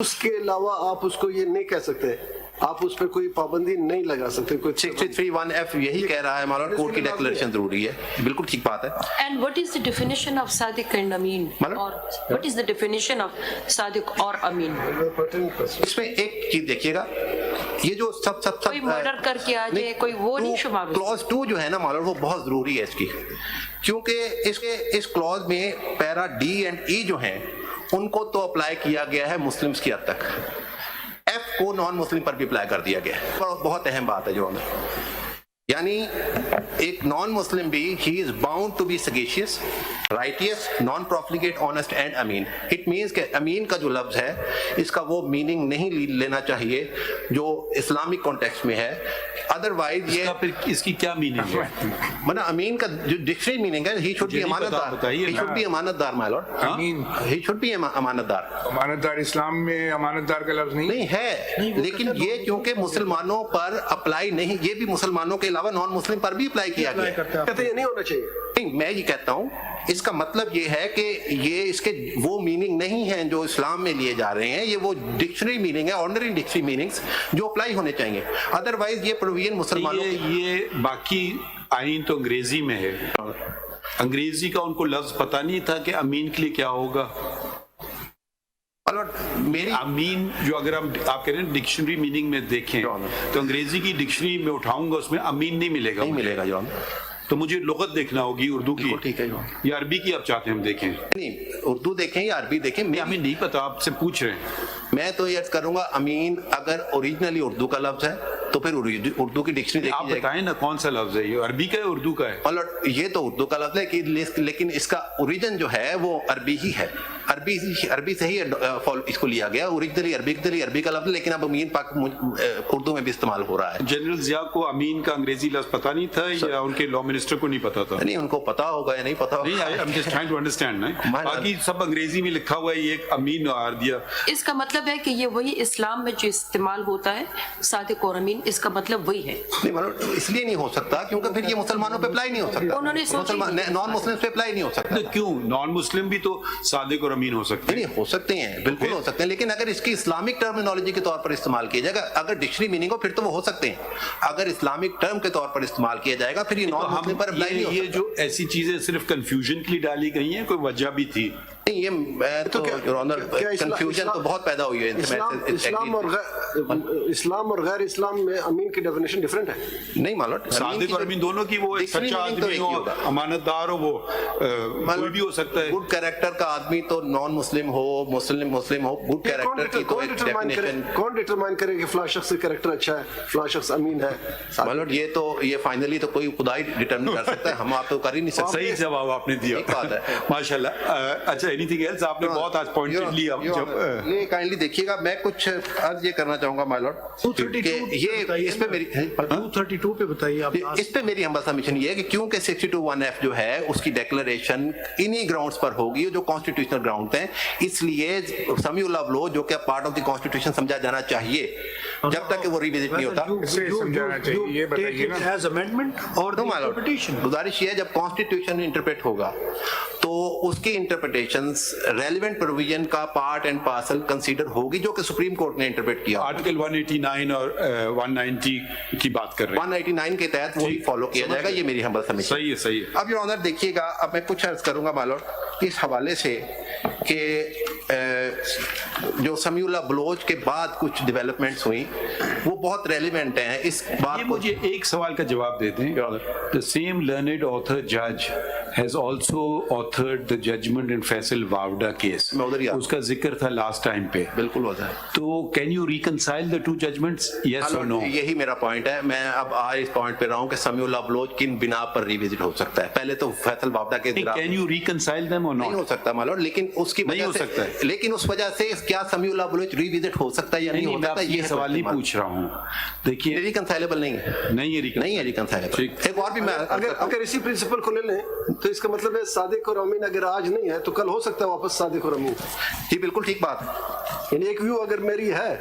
اس کے علاوہ آپ اس کو یہ نہیں کہہ سکتے, آپ اس پہ کوئی پابندی نہیں لگا سکتے. کوئی 63(1)(f یہی کہہ رہا ہے ہمارا کورٹ کی ڈیکلریشن ضروری ہے, بالکل ٹھیک بات ہے. And what is the definition of Sadiq and Amin? Or what is the definition of Sadiq or Amin? اس میں ایک چیز دیکھیے گا, یہ جو سب کوئی مرڈر کر کے آ جائے کوئی وہ نہیں شمار. کلوز 2 جو ہے نا مولانا وہ بہت ضروری ہے اس کی, کیونکہ اس کلوز میں پیرا ڈی اینڈ ای جو ہیں ان کو تو اپلائی کیا گیا ہے مسلمز کی حد تک, ایف کو نان مسلم پر بھی اپلائی کر دیا گیا ہے. بہت اہم بات ہے جو ہمیں, یعنی ایک نان مسلم بھی ہی is bound to be sagacious, righteous, non profligate, honest and امین. اٹ مینس کہ امین کا جو لفظ ہے اس کا وہ میننگ نہیں لینا چاہیے جو اسلامک کانٹیکسٹ میں ہے. ادروائز یہ پھر اس کی کیا میننگ ہے؟ مطلب امین کا جو ڈکشنری میننگ ہے, ہی شوڈ بی امانت دار, ہی شوڈ بی امانت دار مائی لارڈ, ہی شوڈ بی امانت دار. امانت دار اسلام میں امانت دار کا لفظ نہیں ہے, لیکن یہ کیونکہ مسلمانوں پر اپلائی نہیں, یہ بھی مسلمانوں کے علاوہ نان مسلم پر بھی اپلائی کیا گیا. کہتے یہ نہیں ہونا چاہیے. نہیں, میں یہ کہتا ہوں اس کا مطلب یہ ہے کہ یہ اس کے وہ میننگ نہیں ہیں جو اسلام میں لیے جا رہے ہیں, یہ وہ ڈکشنری میننگ ہے, آرڈنری ڈکشنری میننگز جو اپلائی ہونے چاہیے. ادروائز یہ پروویژن مسلمانوں یہ باقی آئین تو انگریزی میں ہے, انگریزی کا ان کو لفظ پتہ نہیں تھا کہ امین کے لیے کیا ہوگا. میری امین جو اگر آپ کہہ رہے ہیں ڈکشنری میننگ میں دیکھیں تو انگریزی کی ڈکشنری میں اٹھاؤں گا اس میں امین نہیں ملے گا. نہیں ملے گا جو تو مجھے لغت دیکھنا ہوگی اردو کی, ٹھیک ہے یا عربی کی آپ چاہتے ہیں ہم دیکھیں؟ نہیں, اردو دیکھیں یا عربی دیکھیں, ہمیں نہیں پتا, آپ سے پوچھ رہے ہیں. میں تو یہ کروں گا امین اگر اوریجنلی اردو کا لفظ ہے تو پھر اردو کی ڈکشنری آپ بتائیں نا کون سا لفظ ہے, یہ عربی کا ہے اردو کا ہے؟ یہ تو اردو کا لفظ ہے لیکن اس کا اوریجن جو ہے وہ عربی ہی ہے, عربی سے ہی اس کو لیا گیا. اوریجنلی عربی کا لفظ, لیکن اب امین پاک اردو میں بھی استعمال ہو رہا ہے. جنرل ضیاء کو امین کا انگریزی لفظ پتہ نہیں تھا یا ان کے لا منسٹر کو نہیں پتا تھا؟ نہیں, ان کو پتا ہوگا یا نہیں پتا ہوگا, باقی سب انگریزی میں لکھا ہوا ہے, یہ ایک امین آر دیا. اس کا مطلب ہے کہ یہ وہی اسلام میں جو استعمال ہوتا ہے صادق اور امین, اس کا مطلب وہی ہے. نہیں, اس لیے نہیں ہو سکتا کیونکہ پھر یہ مسلمانوں پہ اپلائی نہیں ہو سکتا, انہوں نے نان مسلم پہ اپلائی نہیں ہو سکتا. کیوں نان مسلم بھی تو صادق اور امین ہو سکتے ہیں؟ نہیں, ہو سکتے ہیں, بالکل ہو سکتے ہیں, لیکن اگر اس کی اسلامک ٹرمینالوجی کے طور پر استعمال کیا جائے گا, اگر ڈکشنری میننگ ہو پھر تو وہ ہو سکتے ہیں. اگر اسلامک ٹرم کے طور پر استعمال کیا جائے گا پھر یہ نان مسلم پر اپلائی نہیں ہو سکتا. یہ جو ایسی چیزیں صرف کنفیوژن کے لیے ڈالی گئی ہیں, کوئی وجہ بھی تھی؟ نہیں, یہ تو کنفیوژن تو بہت پیدا ہوئی ہے. اسلام اور غیر اسلام میں امین کی ڈیفینیشن ڈفرینٹ ہے. نہیں مالوٹ, صادق اور امین دونوں کی, وہ ایک سچا آدمی ہو, امانت دار ہو, وہ کوئی بھی ہو سکتا ہے. گڈ کیریکٹر کا آدمی تو نان مسلم ہو, مسلم ہو, گڈ کیریکٹر کی تو ایک ڈیفینیشن. کون ڈیٹرمائن کرے کہ فلاں شخص کا کیریکٹر اچھا ہے, فلاں شخص امین ہے؟ مالوٹ یہ فائنلی تو کوئی خدا ہی ڈیٹرمن کر سکتا ہے, ہم آپ تو کر ہی نہیں سکتے. صحیح جواب آپ نے دیا, ماشاءاللہ. اچھا, اینی تھنگ ایلس؟ آپ نے بہت آج پوائنٹ لیا. یہ کائنڈلی دیکھیے گا, میں کچھ عرض یہ کرنا چاہوں گا مائی لارڈ, یہ اس پہ میری 232 پہ بتائیے آپ. اس پہ میری ہمبل سبمیشن یہ ہے کہ کیونکہ 62(1)(f جو ہے اس کی ڈیکلریشن انہی گراؤنڈز پر ہوگی جو کانسٹیٹیوشنل گراؤنڈ ہیں, اس لیے سمیع اللہ لو جو کہ پارٹ آف دی کانسٹیٹیوشن سمجھا جانا چاہیے جب تک کہ وہ ریوزٹ نہیں ہوتا. گزارش یہ ہے جب کانسٹیٹیوشن انٹرپریٹ ہوگا تو اس کی انٹرپریٹیشنز ریلیونٹ پروویژن کا پارٹ اینڈ پارسل کنسیڈر ہوگی جو کہ سپریم کورٹ نے انٹرپریٹ کیا. آرٹیکل 189 اور 190 کی بات کر رہے ہیں, 189 کے تحت وہی فالو کیا جائے گا. یہ میری ہمبل سبمیشن. صحیح ہے, صحیح ہے. اب یہ آنر دیکھیے گا, اب میں کچھ عرض کروں گا مالوٹ اس حوالے سے کہ جو سمیع اللہ بلوچ کے بعد کچھ ڈیولپمنٹس ہوئیں وہ بہت ریلیونٹ ہیں اس بات. مجھے ایک سوال کا جواب دے دیں. The same learned author judge has also authored the judgment in Faisal Wavda case. اس کا ذکر تھا لاسٹ ٹائم پہ. بالکل ہوتا ہے. تو can you reconcile the two judgments? Yes or no? یہی میرا پوائنٹ ہے. میں اب آج اس پوائنٹ پہ رہا ہوں کہ سمیع اللہ بلوچ کن بنا پر ریوزٹ ہو سکتا ہے. پہلے تو فیصل وابدہ کے can you reconcile them or not? نہیں ہو سکتا مالوٹ, لیکن اس کی نہیں ہو سکتا ہے, لیکن اس وجہ سے کیا سمیع اللہ بلوچ ریوزٹ ہو سکتا ہے یا نہیں ہو سکتا, یہ سوال نہیں پوچھ رہا ہوں. دیکھیے ریکنسائلیبل نہیں ہے, نہیں ہے ریکنسائلیبل. ایک اور بھی میں اگر اسی پرنسپل کو لے لیں تو اس کا مطلب ہے صادق اور امین اگر آج نہیں ہے تو کل ہو سکتا ہے واپس صادق اور امین. جی بالکل ٹھیک بات ہے. یعنی ایک ویو اگر میری ہے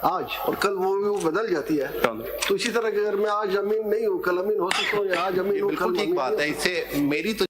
آج اور کل وہ ویو بدل جاتی ہے, تو اسی طرح اگر میں آج امین نہیں ہوں کل امین ہو سکتا ہوں, یا آج امین ہوں کل بالکل ٹھیک بات ہے. اس سے میری تو